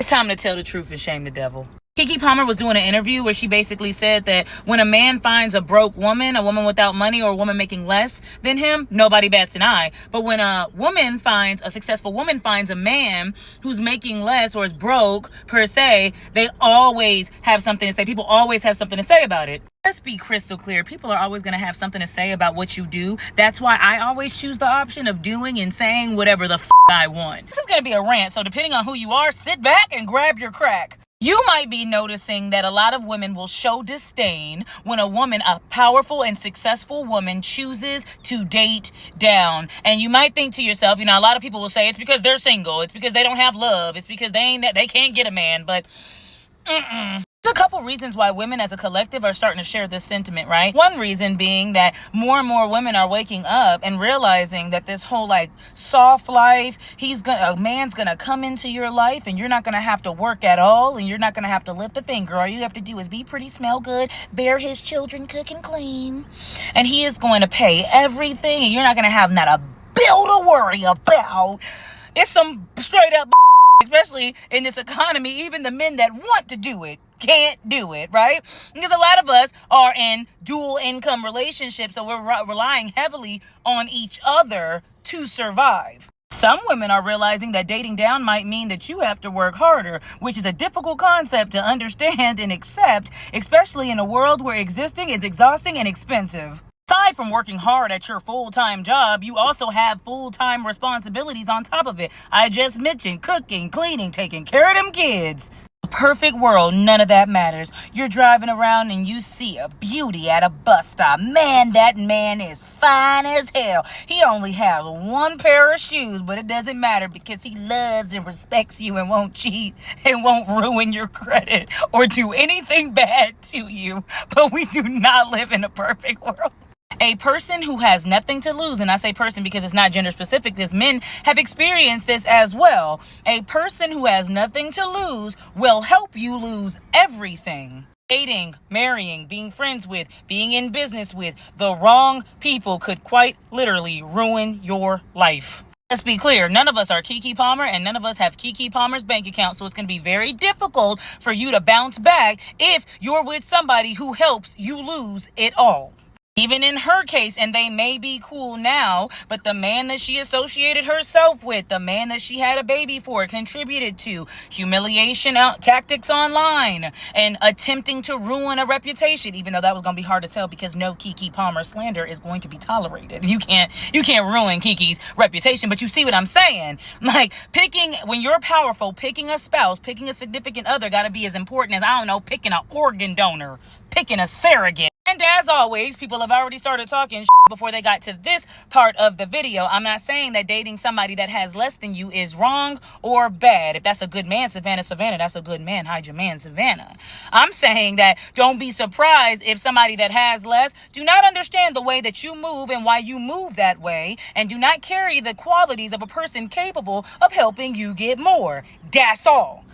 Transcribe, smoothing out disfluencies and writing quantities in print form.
It's time to tell the truth and shame the devil. Keke Palmer was doing an interview where she basically said that when a man finds a broke woman, a woman without money, or a woman making less than him, nobody bats an eye. But when a successful woman finds a man who's making less or is broke per se, they always have something to say. People always have something to say about it. Let's be crystal clear. People are always going to have something to say about what you do. That's why I always choose the option of doing and saying whatever the I want. This is going to be a rant, so depending on who you are, sit back and grab your crack. You might be noticing that a lot of women will show disdain when a powerful and successful woman, chooses to date down. And you might think to yourself, a lot of people will say it's because they're single. It's because they don't have love. It's because they can't get a man. But there's a couple reasons why women as a collective are starting to share this sentiment, right? One reason being that more and more women are waking up and realizing that this whole soft life, a man's gonna come into your life and you're not gonna have to work at all and you're not gonna have to lift a finger. All you have to do is be pretty, smell good, bear his children, cook and clean, and he is going to pay everything and you're not gonna have not a bill to worry about. It's some straight up especially in this economy. Even the men that want to do it can't do it, right? Because a lot of us are in dual income relationships, so we're relying heavily on each other to survive. Some women are realizing that dating down might mean that you have to work harder, which is a difficult concept to understand and accept, especially in a world where existing is exhausting and expensive. Aside from working hard at your full-time job, you also have full-time responsibilities on top of it. I just mentioned cooking, cleaning, taking care of them kids. Perfect world, none of that matters. You're driving around and you see a beauty at a bus stop. Man, that man is fine as hell. He only has one pair of shoes, but it doesn't matter because he loves and respects you and won't cheat and won't ruin your credit or do anything bad to you. But we do not live in a perfect world. A person who has nothing to lose, and I say person because it's not gender specific, because men have experienced this as well. A person who has nothing to lose will help you lose everything. Dating, marrying, being friends with, being in business with the wrong people could quite literally ruin your life. Let's be clear, none of us are Keke Palmer and none of us have Keke Palmer's bank account, so it's going to be very difficult for you to bounce back if you're with somebody who helps you lose it all. Even in her case, and they may be cool now, but the man that she associated herself with, the man that she had a baby for, contributed to humiliation tactics online and attempting to ruin a reputation, even though that was going to be hard to tell because no Keke Palmer slander is going to be tolerated. You can't ruin Keke's reputation, but you see what I'm saying? When you're powerful, picking a spouse, picking a significant other got to be as important as, picking an organ donor, picking a surrogate. And as always, people have already started talking before they got to this part of the video. I'm not saying that dating somebody that has less than you is wrong or bad. If that's a good man, Savannah, that's a good man. Hide your man, Savannah. I'm saying that don't be surprised if somebody that has less do not understand the way that you move and why you move that way, and do not carry the qualities of a person capable of helping you get more. That's all.